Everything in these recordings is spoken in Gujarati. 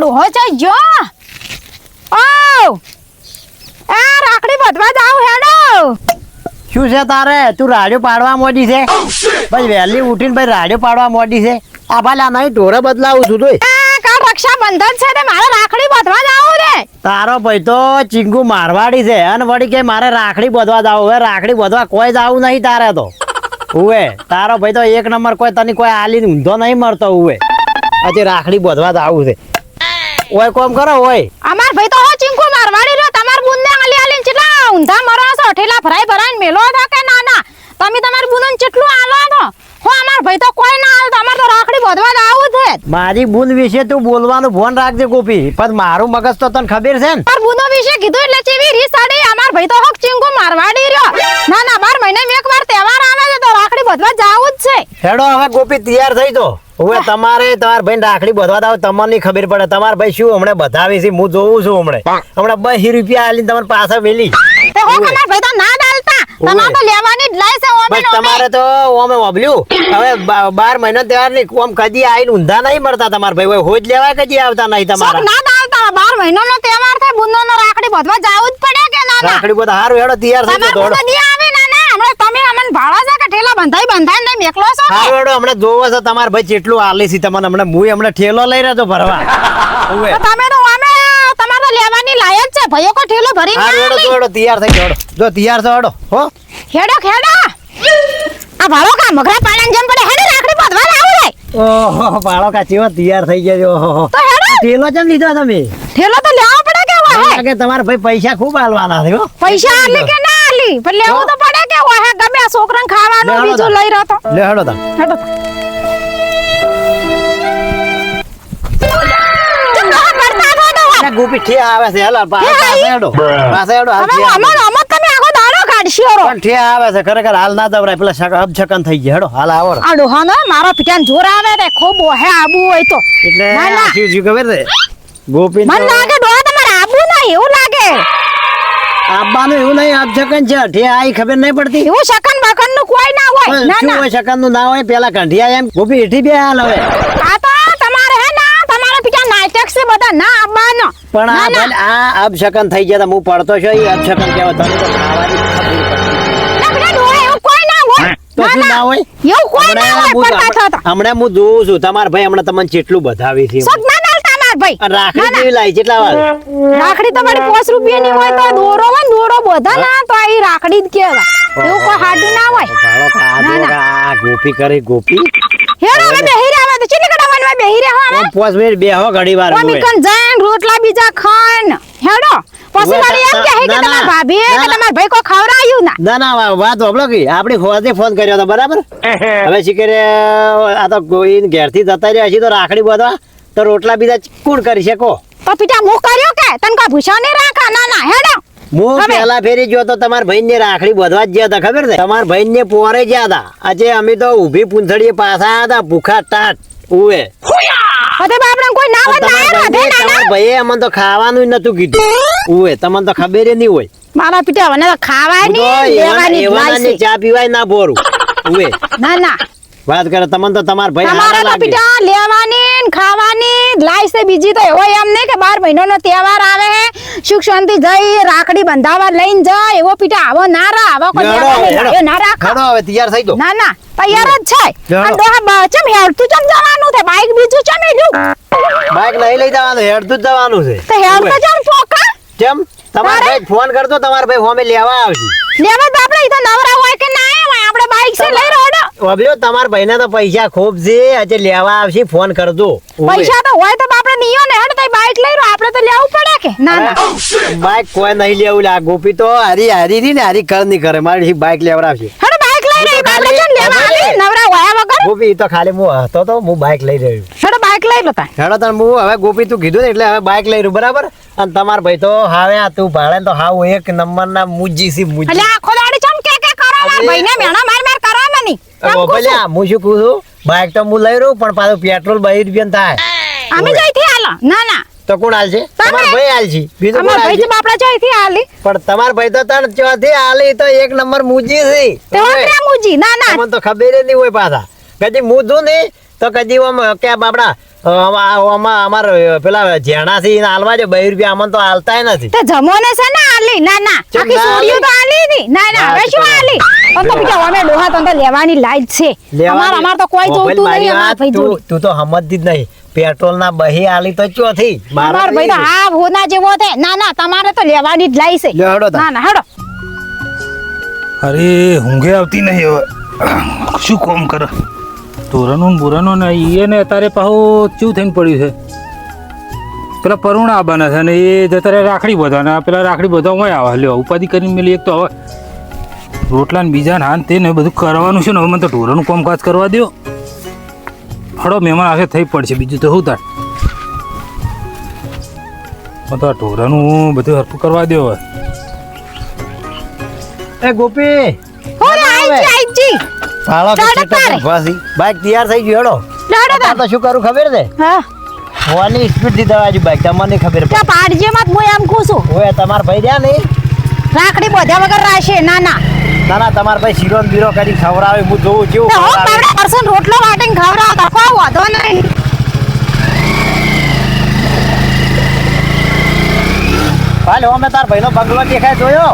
ડોહો છે જો ઓ એ રાખડી બધવા જાવ હેડો શું છે તારે તું રાડ્યો પાડવા મોડી છે ભાઈ વહેલી ઉઠીને ભાઈ રાડ્યો પાડવા મોડી છે આ ભાઈ આ નહીં ઢોરે બદલાવું છું તોય કાલ રક્ષાબંધન છે ને મારે રાખડી બધવા જાવ રે તારો ભાઈ તો ચીંગુ મારવાડી છે અને વળી કે મારે રાખડી બધવા જાવ હવે રાખડી બધવા કોઈ જાવું નહીં તારે તો ઉવે તારો ભાઈ તો એક નંબર કોઈ તને કોઈ આલી ઊંધો નહીં મળતો ઉવે આજે રાખડી બધવા જાવું છે ઓય કોમ કરો ઓય અમાર ભાઈ તો હો ચીંકુ મારવાડી રહ્યો તમાર બુંદને આલી આલીને ચેટલા ઊંધા મરો છો ઠેલા ભરાઈ ભરાઈને મેલો હતો કે ના ના તમે તમાર બુંદન ચેટલું આલો તો હો અમાર ભાઈ તો કોઈ ના આલ તમાર તો રાખડી બધવા જ આવું છે મારી બુંદ વિશે તું બોલવાનું ફોન રાખજે ગોપી પણ મારું મગજ તો તને ખબર છે ને માર બુંદો વિશે કીધું એટલે ચેવી રીસ આડી અમાર ભાઈ તો હક ચીંકુ મારવાડી રહ્યો ના ના 12 મહિને એક વાર તહેવાર આવે છે તો રાખડી બધવા જ આવું જ છે હેડો હવે ગોપી તૈયાર થઈ તો હવે તમારે તમાર ભાઈ રાખડી બધવા દાવ તમને ખબર પડે તમાર ભાઈ શું હમણે બધાવી છે હું જોઉં છું હમણે 2 રૂપિયા આલીને તમારે પાછા વેલી તે હો અમાર ભાઈ તો ના ડાલતા તમારે તો લેવાની જ લાય છે ઓમે બસ તમારે તો ઓમે ઓબલ્યું હવે 12 મહિના તહેવાર ની કોમ કદી આઈને ઊંધા નહીં મળતા તમાર ભાઈ હોય જ લેવા કદી આવતા નહીં તમારા ના ડાલતા 12 મહિનાનો તહેવાર થાય બુંદોનો રાખડી બધવા જાવું જ પડે કે ના ના રાખડી બધવા હારું હેડો તૈયાર થઈ તમાર દોડો બુંદો આવે ના ના હમણાં તમે અમને ભાળા છે કે ઠેલા બંધાઈ ને મેકલો છો હારું હેડો હમણાં જોવો છો તમાર ભાઈ કેટલું આલે છે તમને હમણાં ઠેલો લઈ રહ્યો ભરવા તો તમે તો અમે તમારે તો લેવાની લાયક છે ભાઈઓ કો ઠેલો ભરી ના હારું હેડો જોડો તૈયાર થઈ જોડો જો તૈયાર છો હેડો હો હેડો હેડો આ ભાળો કા મગરા પાડન જેમ પડે હેડો રાખડી બધવા આવું રે ઓહો બાળો કા ચેવો તૈયાર થઈ ગયા ઓહો તો હેડો ઠેલો કેમ લીધો તમે ઠેલો તો લેવો પડે કે હે લાગે તમારા ભાઈ પૈસા ખૂબ આલવાના છે હો પૈસા આલી કે ના આલી પણ લેવું તો પડે કે હે ગમે આ છોકરાને ખાવાનું બીજું લઈ રહ્યો તો લે હેડો તા હેડો ગોપી ઠે આવે છે હેલો પાસે હેડો હવે અમાર અમત તમે આખો દાડો કાઢશો પણ ઠે આવે છે ખરેખર હાલ ના દવરાય પેલા અબછકન થઈ ગયા હેડો હાલ આવો આ ડોહાનો મારા પિતાને જોર આવે રે ખૂબ ઓહે આબુ હોય તો એટલે ના, ના. શું ખબર છે ગોપી મન લાગે ડોહા તમારે આબુ ના એવું લાગે આબાનું એવું નહીં અબછકન છે ઠે આઈ ખબર નહીં પડતી એવું શકન બકન નું કોઈ ના હોય ના શું ના હોય શકન નું ના હોય પેલા કંઢિયા એમ ગોપી એઠી બે હાલ હવે આ તો તમારે હે ના તમારા પિતા નાટક છે બધા ના આબાનો પણ ના, આ ના. ભાઈ આ અબછકન થઈ ગયા હું પડતો છું એ અબછકન કહેવાય તને તો ખાવાની ખબર પડતી ના બેટા ડોહા એવું કોઈ ના હોય તો શું ના હોય એવું કોઈ ના હોય પણ પાછો હમણાં હું જોઉં છું તમારા ભાઈ હમણાં તમને કેટલું બધાવી છે સગ ના ડાલતા માર ભાઈ અને રાખડી કેવી લાવી કેટલા વાર રાખડી તો મારી 5 રૂપિયાની હોય તો દોરો હોય ને દોરો બધા ના તો આ રાખડી જ કહેવાય એવું કોઈ હાડું ના હોય ભાળો ના, ના. આ ગોપી કરે ગોપી હેડો હવે બેહી રહ્યા તો ચીલી કડાવવાનું બેહી રહ્યા હવે 5 મિનિટ બેહો ઘડી વાર કોમી કન જાન રોટલા બીજા ખાન હેડો પછી વાળી એમ કહે કે ના, ના. તમાર ભાભી કે ના, ના. તમાર ભાઈ કો ખવરાયું ના ના વાત હોબળો કે આપણી ખોજે ફોન કર્યો હતો બરાબર હવે શીખરે આ તો કોઈ ઘેરથી જતા રહ્યા છે તો રાખડી બાંધવા તો રોટલા બીજા કોણ કરી શકો તો પીટા મુખ કર્યો કે તન કા ભૂષા ને રાખા ના ના હેડો હું હવે. પેલા ફેરી ગયો તો તમારા ભાઈ ને રાખડી બાંધવા જ ગયા હતા ખબર છે તમારા ભાઈ ને પોરે ગયા હતા આજે અમે તો ઊભી પૂંછડીએ પાછા હતા ભૂખા ટાટ ઉવે પતે બાપડા કોઈ ના હોય ના રાધે ના તમારા ભાઈએ અમને તો ખાવાનું નતું કીધું ઉવે તમને તો ખબર નહીં હોય મારા પીટા મને તો હું તો ખાવાની લેવાની એવાનાની ચા પીવાય ના બોરું ઉવે ના ના વાત કરે તમને તો તમારા ભાઈ તમારે હારા તો લાગે પીટા લેવાની ને ખાવાની લાઈ છે બીજી તો એવો એમ નહીં કે 12 મહિનાનો તહેવાર આવે હે સુખ શાંતિ જઈ રાખડી બંધાવા લઈને જાય એવો પીટા આવો ના રા આવો કોઈ હેડો, લેવાની હેડો. લાયો ના રાખો હેડો હવે તૈયાર થઈ દો ના ના તૈયાર જ છે હેડો. આ ડોહા ચમ હેડતું ચમ જવાનું છે બાઈક બીજું ચમ હેડ્યું બાઈક લઈ લઈ જવાનું હેડતું જ જવાનું છે તો હેડતો ચમ ચોકા કેમ તમારા તારે? ભાઈ ફોન કરતો તમારા ભાઈ હોમે લેવા આવશે લેવા બાપડે ઈ તો નવરા હોય કે ના હોય આપણે બાઈક છે લઈ રોડો ઓબલ્યો તમારા ભાઈને તો પૈસા ખૂબ છે આજે લેવા આવશે ફોન કરજો પૈસા તો હોય તો બાપડે નિયો ને હેડ તો બાઈક લઈ રો આપણે તો લેવું પડે કે ના ના બાઈક કોઈ નહીં લેવું લે આ ગોપી તો હારી થી ને હારી કર નહીં કરે મારી બાઈક લેવડાવશે હેડ બાઈક લઈ રહી બાપડે ચમ લેવા આવી નવરા હોય વગર ગોપી ઈ તો ખાલી હું હતો તો હું બાઈક લઈ રહ્યો હેડ બાઈક લઈ લો તા હેડો તને હું હવે ગોપી તું કીધું ને એટલે હવે બાઈક લઈ રહ્યું બરાબર અને તમારા ભાઈ તો હાવે આ તું ભાડે તો હાવ એક નંબર ના મુજી સી મુજી એટલે આખો દાડી ચમ કે કરો માર ભાઈને મેણા માર કરો મની ભલ્યા હું શું કહું છું બાઈક તો હું લઈ રહ્યું પણ પાછું પેટ્રોલ 2 રૂપિયા થાય અમે જઈથી હાલો ના ના તો કોણ હાલ છે તમારા ભાઈ હાલ છે બીજું અમાર કોણ હાલ ભાઈ છે તો બાપડા જઈથી હાલી પણ તમારા ભાઈ તો તને ચોથી હાલી તો એક નંબર મુજી છે તે વાંદરા મુજી ના ના તમને તો ખબર જ નહીં હોય પાછા કદી હું છું ને તો કદી આમ કે બાપડા અમાર પેલા જેણાથી હાલવા જો 2 રૂપિયા અમને તો હાલતાય નથી. તે જમોને છે ને આલી ના ના ચમ આખી ના સોડિયું તો આલી ની ના ના હવે શું આલી પણ તો લ્યો. બીજા અમે ડોહા તો લેવાની લાઈટ છે અમાર તો કોઈ જોતું નહીં અમાર ભાઈ જોડે તું તો સમજતી જ નહીં. પેટ્રોલ ના બહી આલી તો ચોથી અમાર ભાઈ તો હા ભોના જેવો છે ના ના તમારે તો લેવાની જ લાઈ છે લ્યો હેડો તાર. ના ના હેડો અરે ઊંઘે આવતી નહીં હવે શું કોમ કરે તોરણું બોરાનો ને એને અત્યારે પાહો ચેવું થઈને પડ્યું છે પેલા પરુણા આવવાના છે ને એ જતા રાખડી બધા પેલા રાખડી બધા હું આવે લ્યો ઉપાધિ કરીને મેલી એક તો હવે રોટલા ને બીજા ને હાન તે ને બધું કરવાનું છે ને હવે મને તો ઢોરાનું કામકાજ કરવા દો હળો મહેમાન આવશે થઈ પડશે બીજું તો શું તાર તો આ ઢોરાનું બધું હરખું કરવા દો હવે એ ગોપી ઓરે આઈ જી હાલો કે ચાલો ચેટક તારે. ઉભાસી. બાઈક તૈયાર થઈ ગયું હેડો. લેડો અત્યારે તો શું કરું ખબર છે હા ફોનની સ્પીડ થી દવાજુ બાઈક તમને ખબર ત્યાં પાડજે મત હું એમ કહું છું ઓય તમાર ભાઈ રહ્યા ને રાખડી બધા વગર રાશે ના ના ના ના તમાર ભાઈ શીરો ને બીરો કરી ખવડાવે હું જોઉં કેવું તો હો ખવડાવે. પાવડા પરસન રોટલો વાટીને ખવડાવતા કોઈ વાંધો નહીં હાલ અમે તાર ભાઈનો બંગલો દેખાય જોયો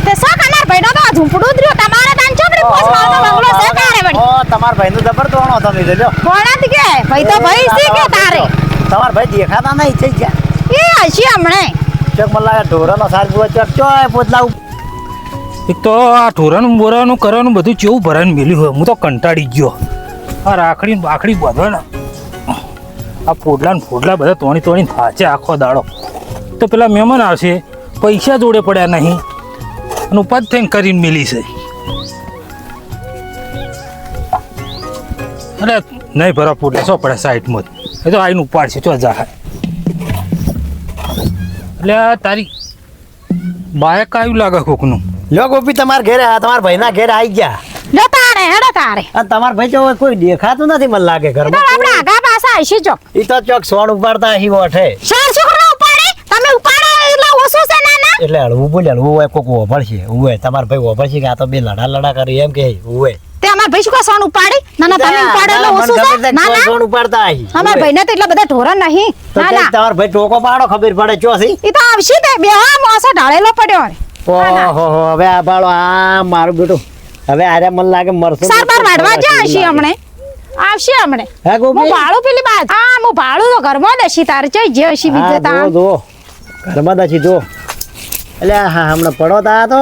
તે શોખ અમાર ભાઈનો તો ઝૂંપડું જ રહ્યું તમારે તાન ચોકડી પોસ મારતો બંગલો છે તારે વળી ઓ તમાર ભાઈનો જબર તોણો તમે જોજો કોણા જ કે ભાઈ તો ભાઈ છે કે તારે તમાર ભાઈ દેખાતા નહીં છે ક્યાં એ હસી હમણે ચક મને લાગે ઢોરાનો સાર પૂરો ચક ચોય પોતલાવ એક તો આ ઢોરાનું બોરાનું કરવાનું બધું ચેવું ભરાઈને મેલ્યું હોય હું તો કંટાળી ગયો આ રાખડી બાખડી બાંધવાના આ ફોડલા ને ફોડલા બધા તોણી થાચે આખો દાડો તો પેલા મહેમાન આવશે પૈસા જોડે પડ્યા નહીં અને ઉપાધ થઈને કરીને મેલી છે અરે નહીં ભરા ફોડલા શું પડે સાઈડમાં એ તો આવીને ઉપાડશે ચો જા એટલે આ તારી બાયક આવ્યું લાગે કોકનું લ્યો ગોપી તમાર ઘરે તમાર ભાઈના ઘરે આવી ગયા લો તારે હેડો તારે અને તમાર ભાઈ તો કોઈ દેખાતું નથી મને લાગે તો ઘરમાં આપણે આગા પાછા હસી જો ઈ તો ચોક સોણ ઉપાડતા અહીં ઓઠે ચાર છોકરા ઉપાડે તમે ઉપાડો એટલે ઓછું છે ના ના એટલે હળવું બોલે હળવું હોય કોક ઓભળશે ઉવે તમાર ભાઈ ઓભળશે કે આ તો બે લડા કરી એમ કે ઉવે તે અમાર ભાઈ શું કા સોન ઉપાડી ના ના તમે ઉપાડો એટલે ઓછું છે ના ના સોણ ઉપાડતા અહીં અમાર ભાઈને તો એટલા બધા ઢોરા નહીં તો ના ના તમાર ભાઈ ટોકો પાડો ખબર પડે ચોસી ઈ તો આવશે તે બે હા મોસો ઢાળેલો પડ્યો રે ઓહો હવે આ બાળો આ મારું બેટું હવે આરે મને લાગે મરશું સાર બાર વાડવા જા હશી હમણે આવશે હમણે હે હું ગોપી ભાડું પેલી બાદ હા હું ભાડું તો ઘરમાં દશી તારે જઈ જે હશી બીજે તા હા જો ઘરમાં દછી જો એટલે હા હમણાં પડો તા તો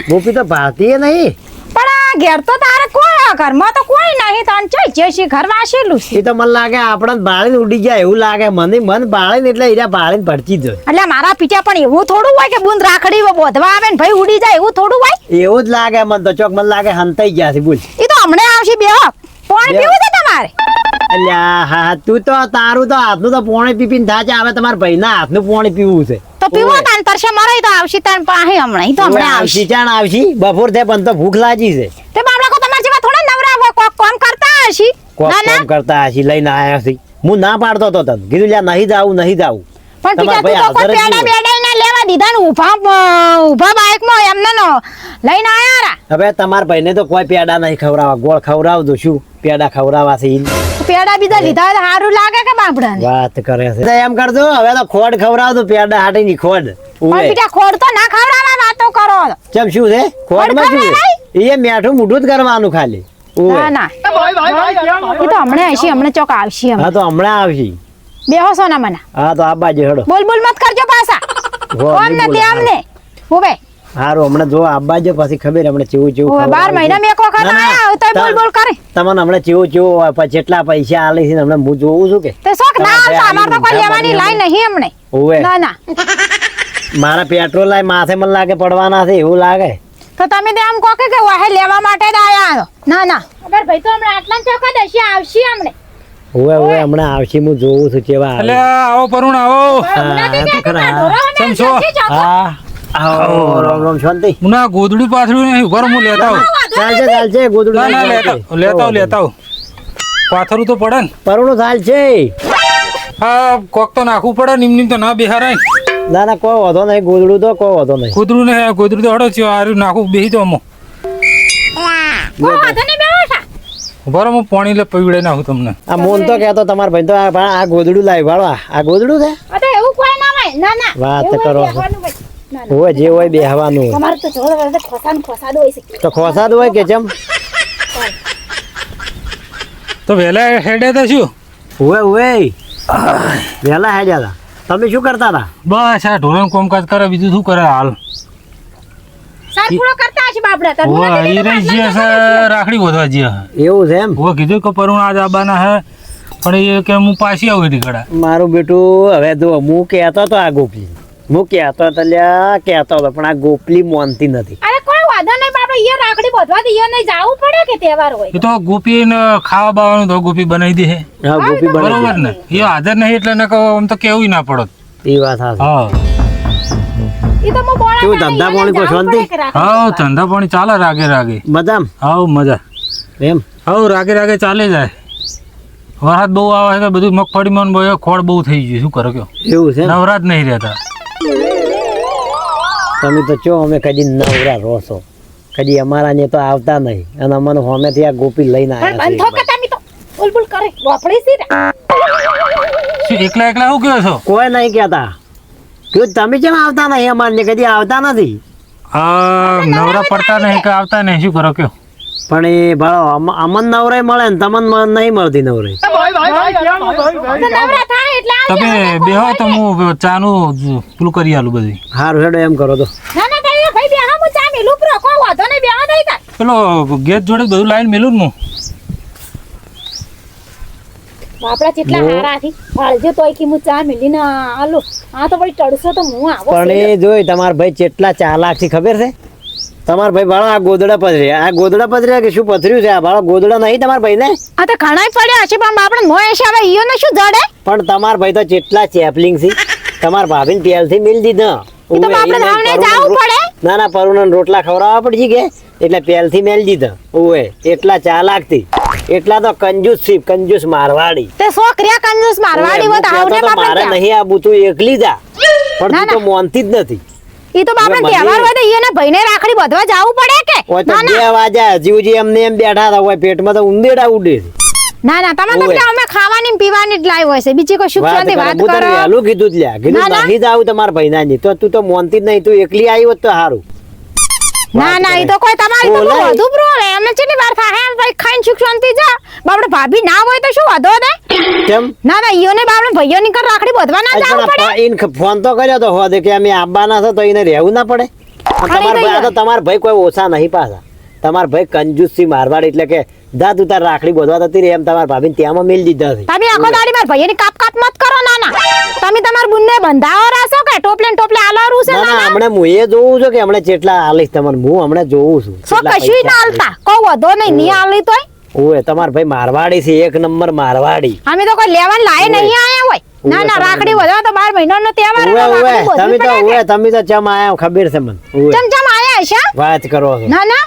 ગોપી તો ભારતીય નહીં પણ આ ઘેર તો તારે કોઈ ઘરમાં તો કોઈ નહીં તાન જઈ જે હશી ઘર વાસેલું છે એ તો મને લાગે આપણને બાળીને ઉડી જાય એવું લાગે મન બાળીને એટલે એરા બાળીને ભડકી જ જાય એટલે મારા પીછા પણ એવું થોડું હોય કે બુંદ રાખડી બોધવા આવે ને ભાઈ ઉડી જાય એવું થોડું હોય એવું જ લાગે મને તો ચોક મને લાગે હંતાઈ ગયા છે બોલ ઈ તો હમણે આવશે બે પાણી બે. પીવું છે તમારે અલ્યા હા તું તો તારું તો હાથનું તો પોણી પીપીને થાચે આવે તમારા ભાઈના હાથનું પોણી પીવું છે તો પીવો ઓવે. તાન તરસે મરે તો આવશે તાન પાહે હમણે ઈ તો હમણે આવશે આવશી ચાણ આવશી બપોર થાય પણ તો ભૂખ લાગી છે તે બાબલા કો તમાર જેવા થોડા નવરા હોય કોક કામ કરતા હશી કોક ના ના કામ કરતા હશી લઈને આયા છે હું ના પાડતો તો તને કીધું લ્યા નહીં જાવું નહીં જાવું પણ તમારા બીજા તું તો ભાઈ કોઈ હાજર જ પેડા બેડા ના લેવા દીધા ને ઊભા બાઈક માં એમને નો લઈને આયા રા હવે તમારા ભાઈને તો કોઈ પેડા નહીં ખવડાવવા ગોળ ખવડાવ દો શું પેડા ખવડાવવા છે ઈ? પેડા બીજા લીધા હોય તો સારું લાગે કે બાપડા ને વાત કરે છે તો એમ કરજો હવે તો ખોડ ખવડાવ દો પેડા હાટીની ખોડ પણ ઉવે. બીજા ખોડ તો ના ખવડાવવા વાતો કરો ચમ શું છે ખોડમાં શું છે એ મેઠું મોઢું જ કરવાનું ખાલી ઉવે. ના ના ઈ તો હમણે હશી હમણે ચોક આવશે હમણે હા તો હમણાં આવશી બેહો સોના મના હા તો આ બાજુ હેડો બોલ બોલ મત કરજો પાછા હો, ઓમ ને નહીં તે બોલાવે. અમને ઉભે હારું હમણાં જો આ બાજુ પછી ખબર હમણાં ચેવું ચેવું ઓવે, 12 મહિના મેં એક વખત ના, ના. આયા હોય તોય બોલ બોલ કરે તમને હમણાં ચેવું ચેવું હોય, પછી જેટલા પૈસા આલે છે ને હમણાં હું જોઉં છું કે તે શોખ ના તમારે આવતા અમાર તો કોઈ આવીને લેવાની લાઈ નહીં હમણે ઉવે. ના ના મારા પેટ્રોલ લાય માથે મને લાગે પડવાના છે એવું લાગે તો તમે તો એમ કહો કે વાહે લેવા માટે જ આયા છો ના ના અબર ભાઈ તો હમણાં આટલા ચોખા દશી આવશે હમણે ઉવે ઉવે હમણાં આવશે હું જોઉં છું કેવા એટલે આવે. આવો પરુણ આવો હા, તો ખરા. કેમ છો? હા આવો રોમ રોમ શાંતિ હું ના ગોદડું પાથર્યું નહીં ઉભા રહો, હું લેતા આવું ચાલશે ચાલશે ગોદડું ના ના ચાલશે. લેતા આવું પાથરું તો પડે ને પરુણું ચાલશે હા કોક તો નાખવું પડે નિમ તો ના બેહારાય ના ના કોઈ વાંધો નહીં ગોદડું તો કોઈ વાંધો નહીં ગોદડું તો હડો છે આર્યું નાખું બેહી તો અમો બરો હું પાણી લે પીવડે નાખું તમને. આ મોન તો કહેતો તમારા ભાઈ તો આ ગોદડું લાવી વાળવા આ ગોદડું છે અરે એવું કોઈ ના હોય ના ના વાત એવું કરો. બેહવાનું હોય. ના, ના. હોય જે હોય બેહવાનું હોય. તમારે તો જોડે ખોસાદ હોય છે તો ખોસાદ હોય કે જેમ તો વહેલા હેડે તો શું હોય વહેલા હેડ્યા હતા તમે શું કરતા હતા બસ આ ઢોરણ કામકાજ કરે બીજું શું કરે હાલ. સરપુડો કરતા હશે બાપડા તમે ઓવા ઈ રહી છે રાખડી વધવા જ્યા. એવું છે એમ ઓવા કીધું કે પરુણ આજ આબાના હે પણ એ કે હું પાછી આવું એની કડા. મારું બેટું હવે જો હું કહેતો હતો આ ગોપલી હું કહેતો હતો લ્યા કહેતો હતો પણ આ ગોપલી માનતી નથી. અરે કોઈ વાંધો નહીં બાપડા ઈ રાખડી બોધવા દે ઈ નહીં જાવું પડે કે તહેવાર હોય એ તો ગોપીને ખાવા બાવાનું તો ગોપી બનાવી દે હે. હા ગોપી બરોબર બરાબર ને એ હાજર નહીં એટલે ને કહો આમ તો કેવું ના પડત. એ વાત સાચી. હા ઈ તો મો બોળા કેવું ધંધા પાણી કોઈ શાંતિ? હા ધંધા પાણી ચાલે રાગે રાગે. બદામ હાવ મજા. એમ હાવ રાગે રાગે ચાલે જાય. વરસાદ બહુ આવે છે બધું મગફળીમાં ને ખોળ બહુ થઈ ગયું શું કરો કયો એવું છે નવરાત નહીં રહેતા. તમે તો ચો અમે કદી નવરા રોસો કદી અમારા ને તો આવતા નહીં અને અમને હોમેથી આ ગોપી લઈને પણ આવ્યા બંધો કે તમે તો બુલબુલ કરે વાપડી સી શું એકલા એકલા શું કહો છો? કોઈ નહીં કહેતા કે તમે કેમ આવતા નહીં અમારને કદી આવતા નથી આ નવરા પડતા નહીં કે આવતા નહીં શું કરો કયો. પણ એ ભાળો અમન નવરાઈ મળે ને તમને નહીં મળતી નવરાઈ નવરા થાય એટલે તમે બેહો તો હું ચાનું પેલું કરી આલું બધી. સારું હેડો એમ કરો તો ના ના ભાઈ ભાઈ બેહા મુ ચા મેલું પ્રો કો વાંધો નહીં બેહા નહીં તા પેલો ગેસ જોડે બધું લાઈન મેલું ને હું. બાપડા કેટલા હારાથી વાળજો તોય કે હું ચા મેલી ના આલો આ તો વળી ટડસો તો હું આવો પણ એ જોઈ તમારા ભાઈ કેટલા ચાલાક છે ખબર છે તમારા ભાઈ ભાળો આ ગોદડા પધર્યા કે શું પથર્યું છે આ ભાળો ગોદડા નહીં તમારા ભાઈ ને આ તો ઘણાય પડ્યા છે પણ આપણે મોય છે હવે ઈયો ને શું જડે પણ તમારા ભાઈ તો કેટલા ચેપલિંગ છે તમારા ભાભીને પહેલથી મિલ દીધા ઈ તો આપણે ધાવણે જાવું પડે ના ના પરુણને રોટલા ખવડાવવા પડશે કે એટલે પહેલથી મેલ દીધા ઓએ એટલા ચાલાક થી એટલા તો કંજૂસ મારવાડી તે છોકરિયા કંજૂસ મારવાડી ઓએ, હોત હું આવડે કહેતો તો મારે બાપડા નહીં આબુ તું એકલી જા પણ ના, તું તો ના. મોનતી જ નથી ઈ તો બાપડા મને- તહેવાર હોય તો ઈયોને ભાઈને રાખડી બધવા જાવું પડે કે ઓય તો ના ના 2 વાગ્યા જીવજી એમને એમ બેઠા હતા ઓય પેટમાં તો ઉંદેડા ઉડે છે. ના ના તમે તો ઓવે. કે અમે ખાવાની ને પીવાની જ લાવી હોય છે બીજી કોઈ સુખ શાંતિ વાત હું તને કરો વહેલું કીધું જ લ્યા ના, કીધું ના. નહીં જાવું તમારા ભાઈના ની તો તું તો મોનતી જ નહીં તું એકલી આવી હોત તો સારું ના ના ઈ તો કોઈ તમારી તો બોલાય. વધુ બ્રો રે અમે ચેટલી વાર થાય એમ ભાઈ ખાઈને સુખ શાંતિ જા બાપડે ભાભી ના હોય તો શું વધો દે કેમ ના ના ઈયોને બાપડે ભાઈઓ ની કર રાખડી બધવા ના જાવું પડે ફોન તો કર્યો તો હોદે કે અમે આવવાના છે તો એને રહેવું ના પડે તમારા ભાઈ આ તો તમારા ભાઈ કોઈ ઓછા નહીં પાછા તમારા ભાઈ કંજૂસ થી મારવાડ એટલે કે જા તું તાર રાખડી બોધવા થતી રહી એમ તમારા ભાભીને ત્યાંમાં મેલ દીધા છે તમે આખો દાડી માર ભાઈઓની કાપ કાપ મત કરો ના ના તમે તમાર બુનને બંધાવો રાસો કે ટોપલે ને ટોપલે આલવાનું છે ના ના ના ના હમણાં હું એ જોઉં છું કે હમણાં કેટલા આલીશ તમને હું હમણાં જોઉં છું સો કેટલા કશું ના પૈસા આલતા કો વધો નહીં ની આલી તોય આલીશ. ઓય તમારા ભાઈ મારવાડી છે એક નંબર મારવાડી અમે તો કોઈ લેવાન લાય નહીં આયા હોય ના ના તમે- રાખડી વધવા તો 12 મહિનાનો તહેવાર ઓય એટલે ઓય રાખડી તમે તો બધવી ઓય તમે તો ચમ આયા ખબર છે મને ઓય ચમ ચમ આયા છે વાત કરો છો ના ના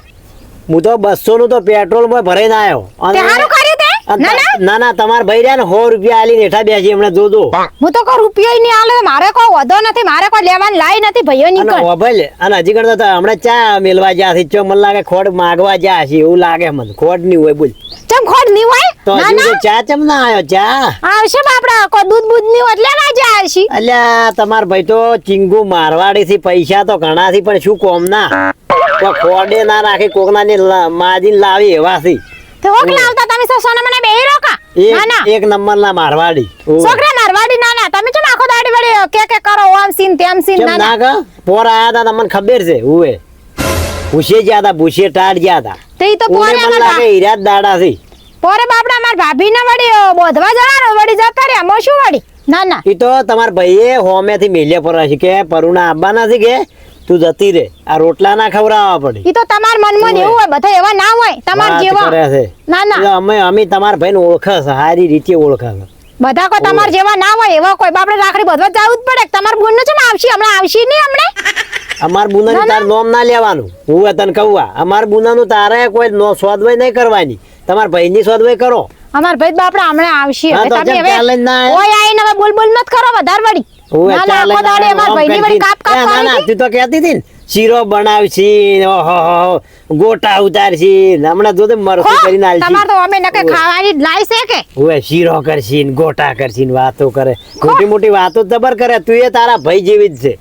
હું તો 200 નું તો પેટ્રોલ માં ભરાઈને આવ્યો તે હારું કર્યું તે ના ના ના ના તમારા ભાઈ રહ્યા ને 100 રૂપિયા આલીને હેઠા બેસી હમણાં જોજો હું તો કોઈ રૂપિયો નહીં આલે મારે કોઈ વધો નથી મારે કોઈ લેવાન લાય નથી ભાઈઓ ની અને કર ઓભલ અને હજી કરતા તો હમણાં ચા મેલવા જ્યાં છે ચો મને લાગે ખોડ માગવા જ્યાં છે એવું લાગે મને ખોડ ની હોય બોલ ચમ ખોડ ની હોય તો ના હજી ના તો ચા ચમ ના આવ્યો ચા આવશે બાપડા કોઈ દૂધ બૂધ ની હોય એટલે ના જાય છે અલ્યા તમાર ભાઈ તો ચીંગુ મારવાડી થી પૈસા તો ઘણા થી પણ શું કોમ ના તો ખોડે ના રાખી કોકના ને માજીને લાવી એવા છે તો ઓકલા આવતા તમે સો સોના મને બેહી રોકા ના ના એક નંબર ના મારવાડી ઓય. છોકરા મારવાડી ના ના તમે ચમ આખો દાડી વળી કે કરો આમ સીન તેમ સીન કેમ ના ના ના કા પોર આયા તા તમને ખબર છે ઉએ ભૂસે જ્યાં તા ભૂસે ટાટ જ્યાં તા તે ઈ તો ઉને પોરે મને અમાર લાગે હીરા જ દાડા છે પોરે બાપડા માર ભાભી ને વળી બોધવા જવાનું વળી જતા રે અમે શું વળી ના ના ઈ તો તમાર ભાઈએ હોમેથી મેલ્યા પર છે કે પરુણા આવવાના છે કે તું જતી રે આ રોટલા ના ખવડાવવા પડે ઈ તો તમાર મનમાં એવું હોય બધા એવા ના હોય તમાર વાત જેવા કરે છે. ના ના એટલે અમે તમારા ભાઈને ઓળખે છે સારી રીતે ઓળખે છે બધા કોઈ તમાર જેવા ના હોય એવા કોઈ બાપડે રાખડી બધવા જવું જ પડે તમાર બુન નું છે ને આવશી હમણાં આવશી નહીં હમણે અમાર બુનાનું તાર નોમ ના લેવાનું હું તને કહું અમાર બુનાનું તારે કોઈ સોદવાઈ નહીં કરવાની તમારા ભાઈની સોદવાઈ કરો અમાર ભાઈ બાપડા હમણાં આવશી હા, હવે તો તમે જેમ હવે ચાલે જ ના આવે. ઓય આઈને હવે બોલ બોલ મત કરો વધાર વળી ઓવે, ના, ના, ચા લઈને આખો દાડે અમારા આમ ભાઈની વળી કરશી. કાપ કાપ ના, ના, કરી તું તો કહેતી હતી ને શીરો બનાવશી, ઓહો, ગોટા ઉતારશી, હમણાં જો તો મરસું કરીને આલશી. તમાર તો અમે નકે ખાવાની જ લાઈ છે કે ઓવે, શીરો કરશી ને ગોટા કરશી ને વાતો કરે, મોટી મોટી વાતો જબર કરે. તું એ તારા ભાઈ જેવી જ છે,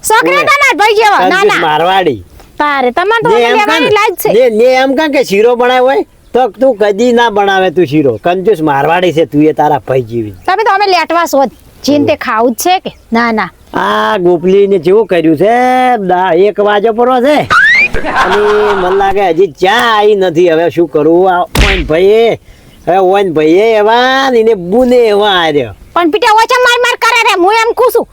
છોકરી ઓવે. તમાર ભાઈ જેવા ના કંજૂસ ના મારવાડી. તારે તમાર તો ને અમે એમ લેવાની લાજ છે કાં ને એમ કાં કે શીરો બનાવ્યો હોય તો તું કદી ના બનાવે. તું શીરો કંજૂસ મારવાડી છે, તું એ તારા ભાઈ જેવી. તમે તો અમે લેટવા છો જ. જીન તે ખાવું જ છે કે ના ના આ ગોપલી ને જેવું કર્યું છે, 1 વાજો પરો છે અને મને લાગે હજી ચા આવી નથી. હવે શું કરું? આ ઓન ભાઈ, હવે ઓન ભાઈ એવા ને એને બુને એવા આર્યો. પણ પીટા ઓછા માર માર કરે રે હું એમ ખુશું.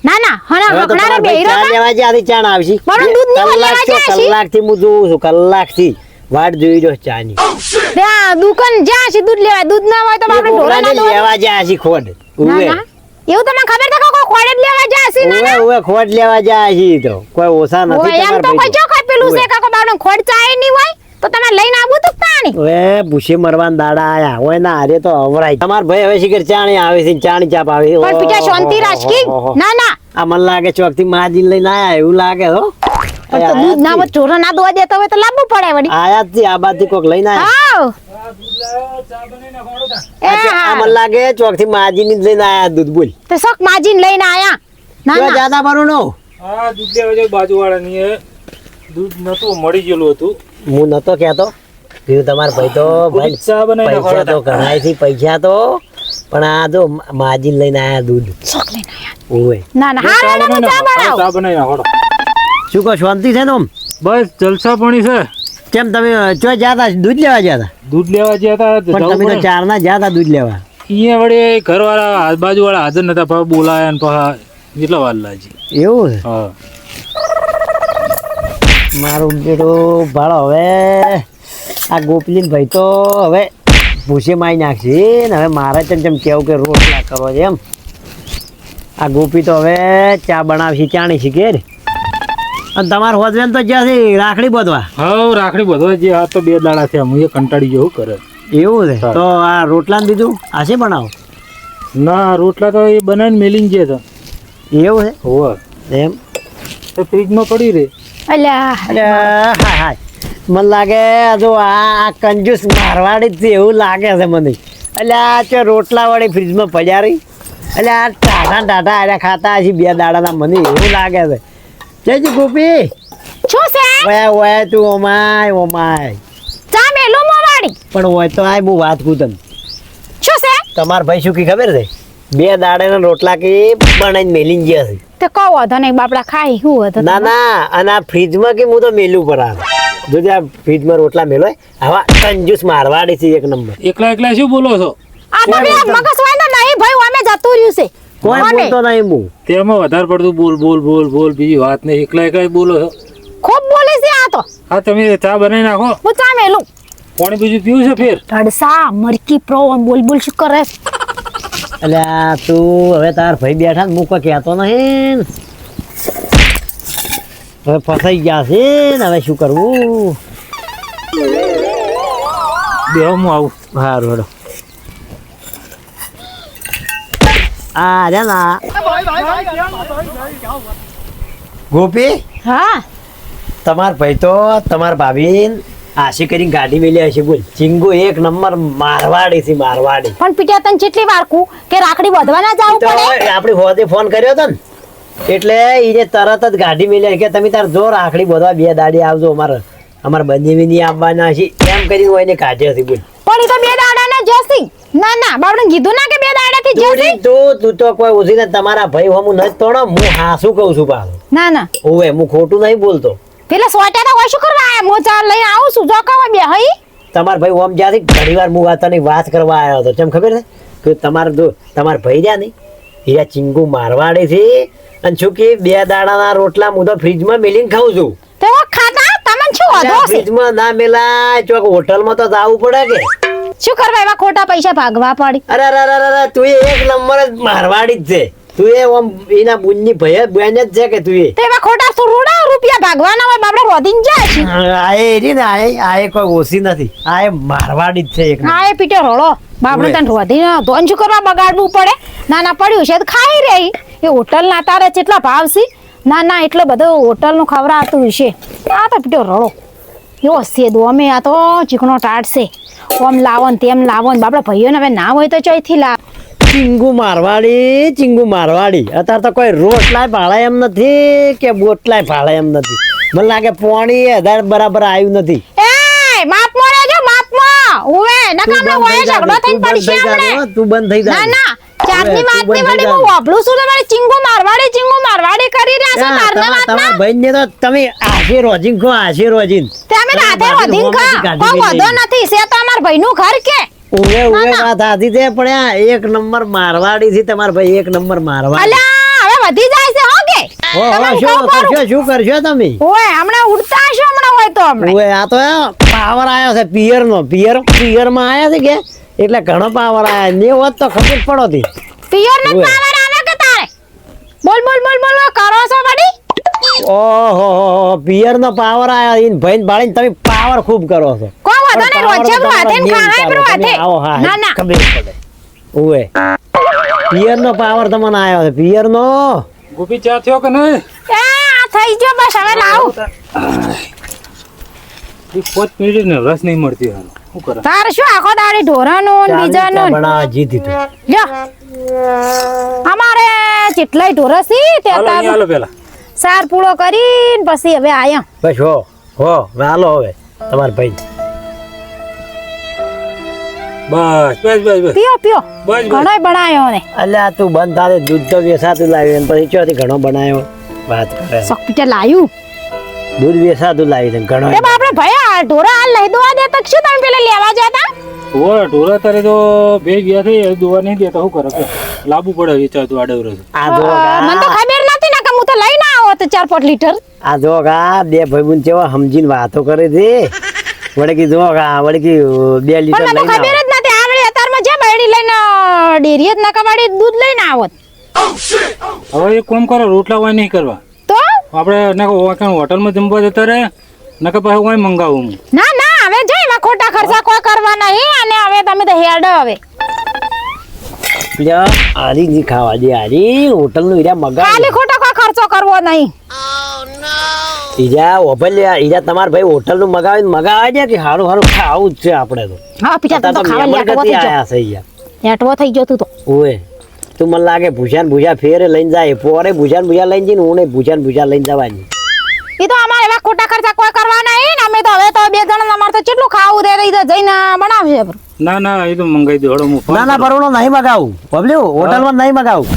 ના ના હણા હવે તો હકડારે તમારા ભાઈ બેહીરો ચા લેવા જ્યાંથી ચા ના આવશે. મારું દૂધ નહીં લેવા જાય છે. કલાકથી હું જોઉં છું, કલાકથી વાટ જોઈ રહ્યો છું ચાની. ત્યાં દુકાન જ્યાં છે દૂધ લેવા, દૂધ ના હોય તો એ આપણે ઢોરા ગોપરાને ના દોવા. લેવા જ્યાં છે ખોડ. ના ઉવે ના એવું તમને ખબર છે કે કોઈ ખોડે જ લેવા જાય છે ના ના ઉવે ખોડ લેવા જાય છે તો કોઈ ઓછા નથી. ઓય એમ તો તમારા કોઈ જો કોઈ પેલું ઉવે. છે કાકો બાવડો ખોડ ચાય નહીં હોય તો તમે લઈને આવું તો પાણી હવે ભૂસે મરવાના દાડા આયા હોય ના હારે તો અવરાય. તમાર ભાઈ હવે શિખર ચાણી આવે છે, ચાણી ચાપ આવે. પણ પીટા શાંતિ રાખી ઓહો. ના ના આ મને લાગે ચોક થી માજી લઈને આયા એવું લાગે હો. પણ તો દૂધ ના હોય ઢોરા ના દોવા દેતા હોય તો લાવવું પડે વળી આયા જ છે, આ બાજુ કોક લઈને આયા. હાવ એ આ હા મને લાગે ચોક થી માજી ની જ લઈને આયા દૂધ. બોલ તે શોક માજીને લઈને આયા ના કેવા ના જાતા પારું નો? આ દૂધ લેવા જાય બાજુવાળાની એ દૂધ નતું મળી ગયેલું હતું. હું નતો કહેતો કીધું તમારા ભાઈ તો ભાઈ ચા બનાવીને પૈસા તો ખવડાવતા. ઘણાય થી પૈસા તો, પણ આ જો માજી લઈને આયા દૂધ. શોક લઈને આયા ઓવે ના ના હા ના હું ચા બનાવું ચા બનાવી નાખો. શું કહો, શાંતિ છે ને? આમ બસ જલસા પાણી છે. કેમ તમે ચો જાતા દૂધ લેવા જતા? દૂધ લેવા ગયા હતા તો પણ જવું તમે તો પડે. 4 ના જતા દૂધ લેવા. અહીંયા વળી ઘરવાળા બાજુવાળા હાજર નતા, પાછા બોલાયા ને પાછા કેટલા વાર લાગી. એવું છે? હા મારું બેટું ભાડો હવે આ ગોપલીન ભાઈ તો હવે ભૂસે મારી નાખશે ને. હવે મારે ચમ કેવું કે રોટલા કરો છે એમ. આ ગોપી તો હવે ચા બનાવશે, ચાણી શીખે ને. અને તમારે હોદવેન તો જ્યાંથી રાખડી બધવા હા રાખડી બધો જે આ તો 2 દાડા થયા, હું એ કંટાળી ગયો શું કરે. એવું છે? હા. તો આ રોટલા ને બીજું આશે બનાવો? ના રોટલા તો એ બનાવીને મેલીને ગયા હતા. એવું છે હોવે એમ? તો ફ્રીજમાં પડી રહે. અલ્યા અરે હાય હાય, મને લાગે જો આ કંજૂસ મારવાડી જ છે એવું લાગે છે મને. એટલે આ ચો રોટલા વાળી ફ્રીજમાં પડ્યા રહી. એટલે આ ટાટા આર્યા ખાતા હશે 2 દાડાના, મને એવું લાગે છે. જયજી ગોપી, શું છે ઓય ઓય તું ઓમાય ઓમાય. ચા મેલું મોવાડી પણ હોય તો આય હું વાત કું તને. શું છે તમાર ભાઈ શું કી ખબર છે? 2 દાડાના રોટલા કે બનાવીને મેલીને ગયા છે. તે કહો વધો નહીં બાપડા ખાઈ હું હતો ના ના, અને આ ફ્રીજમાં કે હું તો મેલું પર આ જોજે, આ ફ્રીજમાં રોટલા મેલો આવા કંજૂસ મારવાડી છે એક નંબર. એકલા એકલા શું બોલો છો? આ તમે મગસ વાંધો નહીં ભાઈ અમે જતું રહ્યું છે કોઈ અમે બોલતો નહીં હું. તેમાં વધારે પડતું બોલ બોલ બોલ બોલ, બીજી વાત નહીં. એકલા એકલા બોલો છો. ખૂબ બોલે છે આ તો હા તમે ચા બનાવી નાખો. હું ચા મેલું પાણી બીજું પીવું છે ફેર? ધડસા મરકી પ્રો બોલ બોલ શું કરે એટલે આ તું હવે તાર ભાઈ બેઠા ને હું કોઈ કહેતો નહીં ને. હવે ફસાઈ ગયા છે ને, હવે શું કરવું? બે હું આવું. સારું હેડો. આ રે ના ગોપી, હા તમાર ભાઈ તો તમાર ભાભી આશી કરીને ગાડી મેલી હશે. બોલ ચિંગુ એક નંબર મારવાડી છે, મારવાડી. પણ પીટ્યા તને જેટલી વાર કહું કે રાખડી વધવા ના જવું તો પડે આપણી હોદે ફોન કર્યો હતો ને એટલે એને તરત જ ગાડી મેલી કે તમે તાર જો રાખડી બધવા 2 દાડી આવજો, અમારે બંને નહીં આવવાના છે એમ કરીને હોય ને કાઢ્યો છે. બોલ પણ ઈ તો 2 દાડા ના જસી ના ના બાપડે કીધું ના કે 2 દાડા થી જસી તું તો કોઈ ઓછી ને તમારા ભાઈ હું નથી તોડો. હું હાસું કહું છું પાછું. ના ના ઓવે હું ખોટું નહીં બોલતો. પેલા સોટા તો હોય શું કરવા આયા મો ચા લઈને આવું છું જો કહો બે હઈ તમારા ભાઈ ઓમ જ્યાંથી ઘણી વાર હું વાતની વાત કરવા આવ્યો હતો. કેમ ખબર છે કે તમારા ભાઈ રહ્યા ને એ ચીંગુ મારવાડે છે અને શું કે 2 દાડાના રોટલા હું તો ફ્રીજમાં મેલીને ખાઉં છું. તે ખાતા તમને શું વાંધો છે ફ્રીજમાં ના મેલાય, ચોક હોટલમાં તો જવું પડે કે. શું કરવા એવા ખોટા પૈસા ભાગવા પડી અરે અરે અરે અરે, તું એક નંબર જ મારવાડી જ છે. તું એ ઓમ એના બુનની ભાઈ બેન જ છે કે તું એ. તે એવા ખોટા સુરુડા રૂપિયા ભાગવાના હોય બાપડે રોધીને જાય છે આએ રી ને આએ કોઈ ઓછી નથી. આએ મારવાડી જ છે એક નંબર. હા એ પીટે રોળો બાપડે ઓય. તને રોધીને ધોન શું કરવા બગાડવું પડે ના ના પડ્યું છે તો ખાઈ રહી એ હોટલ ના તારે કેટલા ભાવ છે ના ના એટલો બધો હોટલ નું ખવડાવતું હશે આ તો પીટો રડો એવો સેદો અમે આ તો ચીકણો ટાટ છે ઓમ લાવો ને તેમ લાવો ને બાપડા ભાઈઓને હવે ના હોય તો ચોઈથી લાવ ચીંગુ મારવાડી અત્યારે તો કોઈ રોટલાય ભાળે એમ નથી કે બોટલાય ભાળે એમ નથી મને લાગે પોણી આધાર બરાબર આવ્યું નથી એ માપમાં રહેજો માપમાં ઓવે નકામનો હોય ઝઘડો થઈને પડશે હમણે તું બંધ થઈ જા ના ના ચારની વાત ની વળી હું વાપલું છું તમારે ચીંગુ મારવાડી કરી રહ્યા છો તારને વાત ના તમારા ભાઈ ને તો તમે આશીર્વાદીન કહો આશીર્વાદીન તમે રાતે વધીન ખા કોઈ વધો નથી છે તો અમાર ભાઈનું ઘર કે ઉવે વાત આધી છે પણ આ એક નંબર મારવાડી થી તમારા ભાઈ એક નંબર મારવાડી અલ્યા હવે વધી જાય છે હો કે શું કરશો તમે ઓય હમણાં ઉડતા હશો હમણાં હોય તો હમણાં ઓય આ તો પાવર આયો છે પિયર માં આયા છે કે એટલે ઘણો પાવર આયા ને હોત તો ખબર પડો હતી પિયર નો પાવર આવે કે તારે બોલ કરો છો બડી ઓહો પિયર નો પાવર આયો ઈન ભાઈ બાળીને તમે પાવર ખૂબ કરો છો કો વધો ને રોજે હાથે ખાય પર હાથે ના ના ખબર પડે ઓય પિયર નો પાવર તમને આયો છે પિયર નો ગોપી ચા થયો કે નહીં એ આ થઈ ગયો બસ હવે લાવ એ 5 મિનિટ ને રસ નહીં મળતી હાલ શું કરે તાર શું આખો દાડી ઢોરાનો ને બીજાનો ને? બનાવવા જીતી તું લ્યો અમારે જેટલાય ઢોરસી તે હાલો તાર અહીંયા હાલો પેલા સાર પૂળો કરીને પછી હવે આયા બસ હો હાલો હવે તમાર ભાઈ બસ પીઓ બસ, બસ. ઘણોય બનાયો ને અલ્યા તું બંધ થાતે દૂધ તો વેસાતું લાવ્યું પછી ચોથી ઘણો બનાવ્યો વાત કરે સકપીટે લાયું દૂધ વેસાતું લાવ્યું છે ઘણો તે બાપરે ભાઈ આ ઢોરા હાલ લઈ દોવા દે તો શું તમે પેલા લેવા જતા ઓરા ઢોરા તારે તો બે ગયા થઈ દોવા નહીં દેતા શું કરે કે લાવવું પડે વિચારતું આડવરો છે આ જો મને તો ખબર નથી ને કે હું તો લઈને આવો તો 4-5 લીટર આ જો બે ભાઈબંધ જેવા સમજીને વાતો કરે છે વડે કીધું વડે કીધું 2 લીટર પણ મને તો લઈને ખબર જ નથી આવડે અત્યારમાં જે બૈડી લઈને ડેરી જ નકા વાળી દૂધ લઈને આવત હવે એક કામ કરો રોટલા વાય નહીં કરવા તો આપણે હોટલમાં જમવા જતા રહે નકર પછી વાય મંગાવું હું ના ના હવે જો એમાં ખોટા ખર્ચા કોઈ કરવા નહીં અને હવે તમે તો હેડ હવે આરી ની ખાવા દે આરી હોટલ નું હીરા મગા ખાલી ખોટા કોઈ ખર્ચો કરવો નહીં ઈજા તમાર ભાઈ હોટલ નું મગાવે છે કે હારું ખાવું જ છે આપણે તો હા પીટા તો ખાવા લેટવો થઈ ગયો આયા છે યાર લેટવો થઈ ગયો તું તો ઓય તું મને લાગે ભૂજા ફેરે લઈને જાય પોરે ભૂજા લઈને જઈને હું ભૂજા લઈને જવાની એ તો અમારે એવા ખોટા ખર્ચા કોઈ કરવા નહીં ને અમે તો હવે તો બે જણ અમારે તો કેટલું ખાવું રે રહી તો જઈને બનાવશે ના એ તો મંગાઈ દે હળો હું ફોન ના પરુણો નહીં મગાવું બબલ્યુ હોટલમાં નહીં મગાવું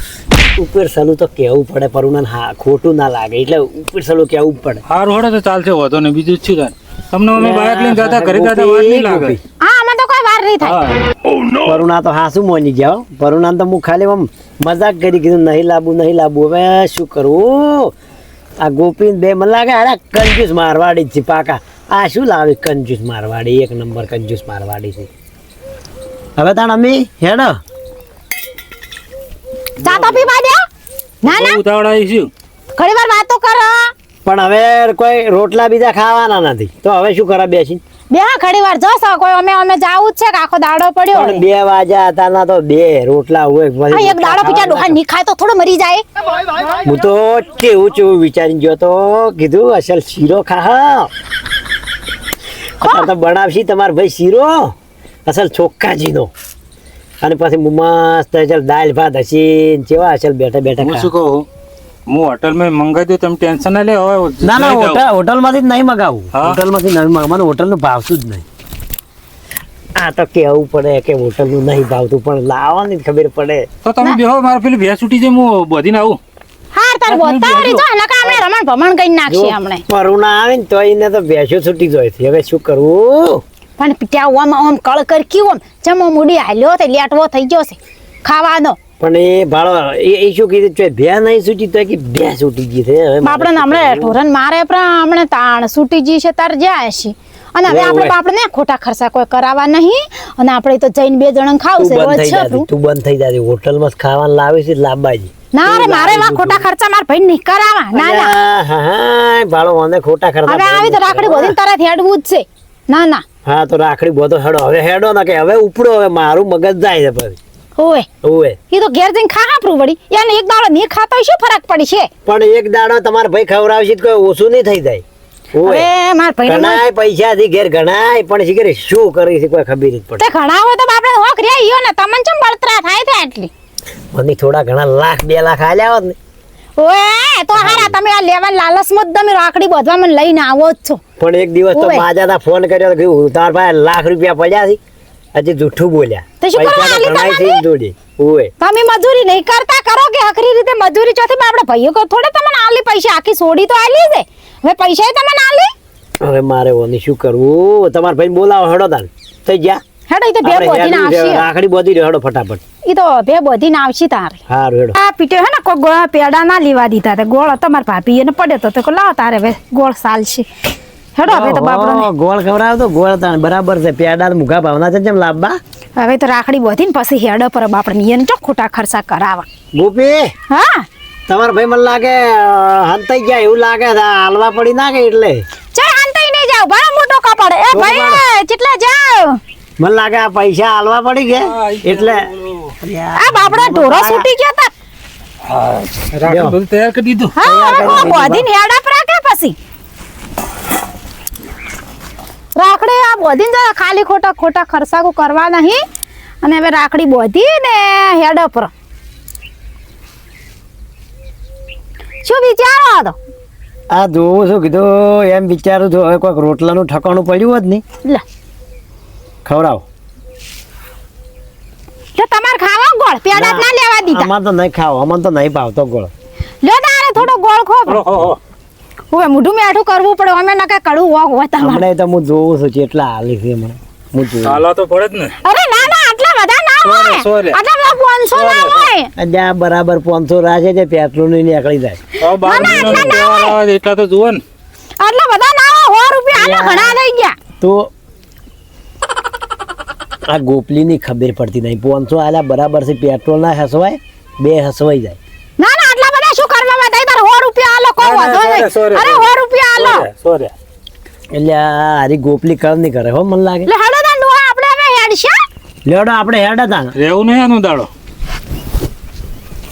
ઉપર સલું તો કેવું પડે પરુણા હા ખોટું ના લાગે એટલે ઉપર સલું કેવું પડે હારું હળો તો ચાલશે વાંધો ને બીજું જ છે તમને અમે બાઇક લઈને જતા ઘરે જતા વાર નહીં લાગે હા અમે તો કોઈ વાર નહીં થાય હા પરુણા તો હાસુ મોની ગયા પરુણા તો હું ખાલી આમ મજાક કરી કીધું નહીં લાવવું હવે શું કરવું આ ગોપીન બે મને લાગે અરે કંજૂસ મારવાડી જ છે પાકા આ શું લાવે કંજૂસ મારવાડી એક નંબર કંજૂસ મારવાડી છે હવે તાણ અમી હેડ ચા તો પીવા દે ના ના ઉતાવળાઈ છું ઘણી વાર વાતો કર પણ હવે કોઈ રોટલા બીજા ખાવાના નથી તો હવે શું કરે બેસી બે હા ઘણી વાર જશો કોઈ અમે જાવું જ છે કે આખો દાડો પડ્યો પણ 2 વાગ્યા હતા ના તો 2 રોટલા હોય હા એક દાડો પીટા ડોહા નહીં ખાય તો થોડો મરી જાય હું તો કેવું વિચારી ગયો તો કીધું અસલ શીરો ખા અત્યારે તો બનાવશી તમાર ભાઈ શીરો અસલ ચોખ્ખાજીનો અને પછી મસ્ત અસલ દાળ ભાત હસી જેવા અસલ બેઠા હું શું કહું હું હોટલમાં મંગાઈ દઉં તમે ટેન્શન ના લે હવે ના હોટલમાંથી જ નહીં મગાવું હા? હોટલમાંથી નહીં મગાવું મને હોટલનું ભાવતું જ નહીં આ તો કેવું પડે કે હોટલનું નહીં ભાવતું પણ લાવવાની જ ખબર પડે તો તમે બેહો મારે પેલી ભેંસ ઉઠી જાય હું બધીને આવું હાર તાર બોતા વળી જો નકા આપણે રમણ ભમણ કરી નાખશે આપણે પરુણા આવે ને તો એને તો ભેંસો છૂટી જાય છે હવે શું કરવું પણ પીટા ઓમ કળ કર કીઓમ જમો મુડી હાલ્યો તે લેટવો થઈ ગયો છે ખાવા દો પણ એ ભાડો એ શું કીધું છે ભે નહીં છૂટી તો કે બે છૂટી ગઈ છે હવે આપણે હમણાં ઢોરન મારે પણ હમણાં તાણ છૂટી જી છે તાર જાય છે અને હવે આપણે આપણે ખોટા ખર્ચા કોઈ કરાવવા નહીં અને આપણે તો જઈને બે જણ ખાવું છે રોજ છે તું બંધ થઈ જાય હોટલમાં જ ખાવાનું લાવે છે લાંબાજી ના રે મારે એવા ખોટા ખર્ચા માર ભાઈ નહીં કરાવવા ના ના હા ભાડો મને ખોટા ખર્ચા હવે આવી તો રાખડી બોધીને તરત હેડવું જ છે ના ના હા તો રાખડી બોધો હેડો હવે હેડો ના કે હવે ઉપડો હવે મારું મગજ જાય છે પછી ઓય ઓવે ઈ તો ઘેર જઈને ખા હાપરું વળી એને એક દાડો નહીં ખાતો હોય શું ફરક પડી છે પણ એક દાડો તમારા ભાઈ ખવડાવશે તો કોઈ ઓછું નહીં થઈ જાય ઓવે હવે માર ભાઈ ઘણાય પૈસાથી ઘેર ઘણાય પણ શીખરે શું કરી છે કોઈ ખબર જ પડે તે ઘણા હોય તો આપણે હોક રે ઈયો ને તમને ચમ બળતરા થાય છે આટલી મને થોડા ઘણા લાખ 2 લાખ આલ્યા હોત ને ઓય તો હારા તમે આ લેવા લાલચમાં જ તમે રાખડી બાંધવા મને લઈને આવો જ છો પણ એક દિવસ તો ઓવે. માજાના ફોન કર્યો તો કીધું તાર પાસે લાખ રૂપિયા પડ્યા છે હજી જૂઠું બોલ્યા તો શું કરવા પૈસા તો આલી ઘણાય છે તમારે? ઈ જોડે ઓવે તમે મજૂરી નહીં કરતા કરો કે હકરી રીતે મજૂરી ચોથી આપણે ભાઈઓ કો થોડે તમને આલી પૈસા આખી સોડી તો આલી છે હવે પૈસા તમને આલી હવે મારે ઓની શું કરવું તમારા ભાઈ બોલાવો હેડો તાન થઈ ગયા હેડો ઈ તો બે આપણે બોધીને હેડવું છે, આવશે રાખડી બોધી રહ્યો હેડો ફટાફટ ઈ તો બે બોધીને આવશે તારે હારું હેડો આ પીટે હે ને કોઈ ગોળ પેડા ના લેવા દીધા તે ગોળ તમારા ભાભી એને પડ્યો તો લાવ તારે હવે ગોળ સાલશે હેડો હવે તો બાપડો ઓહો, ગોળ ખવડાવ તો ગોળ તાન બરાબર છે પેડા તો મુઘા ભાવના છે જેમ લાવવા હવે તો રાખડી બોધીને પછી હેડો પર બાપડે એને ચો ખોટા ખર્ચા કરાવા ગોપી હા તમારા ભાઈ મને લાગે હંતાઈ ગયા એવું લાગે છે આ હાલવા પડી ના કે એટલે ચાલ હાંતાઈ નહીં જાવ બड़ा મોટો કપડ એ તો ભાઈ કેટલા જાવ મને લાગે આ પૈસા હાલવા પડી ગયા એટલે આ બાપડા ઢોરો છૂટી ગયા તા રાખડી બધું તૈયાર કરી દીધું હા હવે બોધીને હેડા પર રાખે પછી રાખડી આ બોધીને જરા ખાલી ખોટા ખોટા ખર્ચા કરવા નહીં અને હવે રાખડી બોધી ને હેડા પર શું વિચારો હતો આ જોવું શું કીધું એમ વિચારું છું હવે કોઈક રોટલાનું ઠકાણું પડ્યું હોત ને લે ખવડાવ તો તમારે ખાવા ગોળ પેડા જ ના લેવા દીધા અમાર તો નહીં ખાવ અમને તો નહીં ભાવતો ગોળ લ્યો તારે થોડો ગોળ ખો ઓહો હવે મોઢું મેઠું કરવું પડે અમે ના કઈ કડવું હોક હોય તમારે હમણાં તો હું જોઉં છું કેટલા હાલી છે હમણાં હું જોઉં ચાલો તો પડે જ ને અરે ના ના આટલા બધા ના હોય સોરે. આટલા બધા 500 ના હોય અલ્યા બરાબર 500 રાખે છે પેટ્રોલ ની નીકળી જાય હવે 12 મહિનાનો તહેવાર આવે છે એટલા તો જુઓ ને આટલા બધા ના હોય 100 રૂપિયા આટલા ઘણા થઈ ગયા તો આ ગોપલી ની ખબર પડતી નહીં 500 આલ્યા બરાબર છે પેટ્રોલ ના હસવાય બે હસવાઈ જાય ના ના આટલા બધા શું કરવા માં તાર 100 રૂપિયા આલો કોઈ વાંધો નહીં સોરે. અરે 100 રૂપિયા આલો સોરે એટલે આ હારી ગોપલી કર નહીં કરે હો મને લાગે લે હળો દાંડુ આપણે હવે હેડશા લેડો આપણે હેડા તા રહેવું નહીં આનું દાડો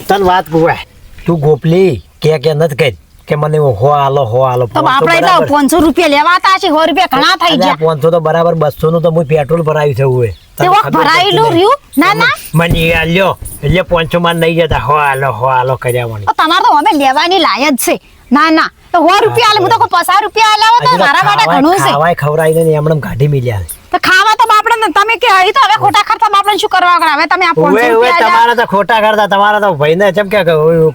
તન વાત પૂછાય તું ગોપલી કે નથી કહી કે મને હો આલો તો આપણે તો 500 રૂપિયા લેવાતા છે 100 રૂપિયા ઘણા થઈ ગયા 500 તો બરાબર 200 નું તો હું પેટ્રોલ ભરાયું છે હોય તે વખત ભરાયેલું રહ્યું ના ના મને આલ્યો એટલે 500 માં નહીં જતા હો આલો કર્યા મને તો તમારે તો અમે લેવાની લાયક છે ના ના તો 100 રૂપિયા આલે હું તો કોઈ 50 રૂપિયા આલાવો તો મારા માટે ઘણું છે ખાવાય ખવડાવીને ને એમણે ગાડી મિલ્યા તો ખાવા તો બાપડે તમે કે હઈ તો હવે ખોટા ખર્ચા બાપડે શું કરવા આગળ હવે તમે આ 500 ઓવે રૂપિયા તમારા તો ખોટા કરતા તમારા તો ભાઈને ચમ કે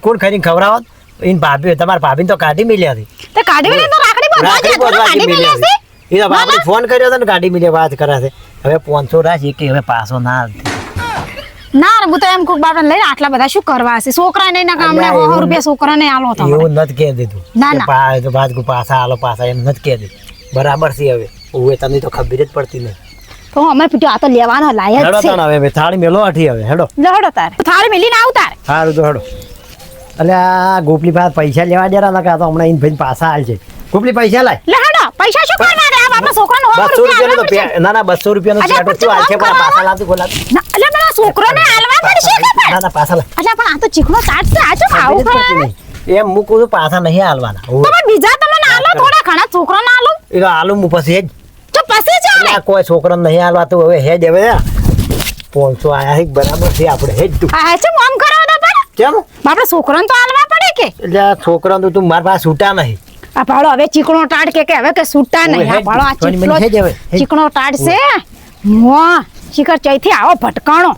કોણ ખરીને ખવડાવત ઈન ભાભી તમારા ભાભીને તો ગાડી મિલ્યા હતી તે કાઢી મેલે તો રાખડી બાંધવા છે તો કાઢી મેલે છે એ તો ભાભી ફોન કર્યો હતો ને ગાડી મિલ્યા વાત કરે છે હવે 500 રાખી કે હવે પાછો ના ના રે હું તો એમ કુક બાપડે લઈને આટલા બધા શું કરવા છે છોકરા નહીં ના કામને 100 રૂપિયા છોકરાને આલો તમે એવું નથી કહી દીધું ના, ના. તો બાજુ પાછા આલો પાછા એમ નથી કહી દીધું બરાબર છે હવે ઓવે તમને તો ખબર જ પડતી નહીં તો અમે પીટ્યો આ તો લેવાનો લાયક હેડો છે તાણ હવે થાળી મેલો આઠી હવે હેડો લહડો તારે થાળી મેલીને આવ તારે સારું તો હેડો એટલે આ ગોપલી પાસે પૈસા લેવા જરા ના તો હમણાં ઈન ભાઈ પાછા હાલ છે ગોપલી પૈસા લાય લહડો પૈસા શું કરવાના રે આ બાપડા છોકરાને 200 100 રૂપિયાનો તો રૂપિયા ના 200 રૂપિયાનો અલ્યા, પેટો શું હાલ છે પણ પાછા લાવતું ગોલા ના એટલે પેલા છોકરાને આલવા પડશે કે પણ ના પાછા લાવ એટલે પણ આ તો ચીકણો તાટ છે આ ચમ આવું ખબર જ પડતી કરે નહીં. એમ મૂકું છું પાછા નહીં હાલવાના તમે બીજા તમને આલો થોડા ઘણા છોકરાને આલો એ તો આલુ હું પછી હેજ તો પછી ચાલે એટલે આ કોઈ છોકરાને નહીં હાલવાતું હવે હેજ હવે 500 આયા છે બરાબર છે આપણે હેજ તું આ ચમ આમ કરો તો પણ કેમ બાપડા છોકરાને તો આલવા પડે કે એટલે આ છોકરાને તો તું મારા પાસે છૂટા નહીં આ ભાડો હવે ચીકણો ટાટ કે હવે કે છૂટા નહીં આ ભાડો આ થોડી મને હેજ હવે, હેજ. ચીકણો ટાટ છે મો શિખર ચૈથી આવો ભટકાણો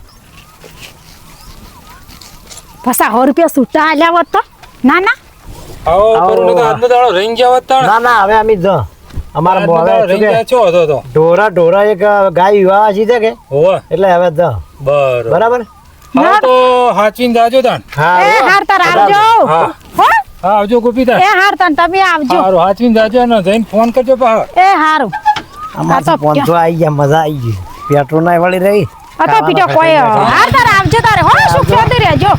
પસા 100 રૂપિયા છૂટા આલ્યા હોત તો ના ના આવો આવો. કરું તો આજનો દાડો રહી જાવ તાણ ના ના હવે અમે જ અમારા આજનો દાડો હવે રહી જાય છો હતો તો ઢોરા એક ગાય વિવાહ છે કે હોવે એટલે હવે જ બરોબર બરાબર હા તો હાચીને જાજો તાણ એ હાર તાર આવજો હા. હો હા આવજો ગોપી તાણ એ હાર તાર તમે આવજો સારું હાચીને જાજો ને જઈને ફોન કરજો પા એ હારું અમારે આ તો 500 આવી ગયા મજા આવી ગઈ પેટ્રોલ ના વળી રહી આ તો પીટો કોઈ હાર તાર આવજો તારે હો શું ખોદી રહેજો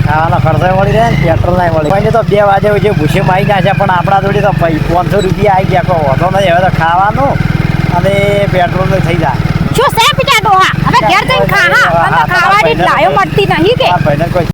ખાવાના ખર્ચા વળી રહે ને પેટ્રોલ ના વળી કોઈને તો 2 વાગે જે ભૂસે મારી નાખ્યા પણ આપણા જોડે તો 500 રૂપિયા આવી ગયા કોઈ વધો નહીં હવે તો ખાવાનું અને પેટ્રોલ થઈ જાય શું સે પીટા ડોહા હવે ઘેર જઈને ખા હા તને તો ખાવાની જ લાયો મળતી નહીં કે ભાઈને કોઈ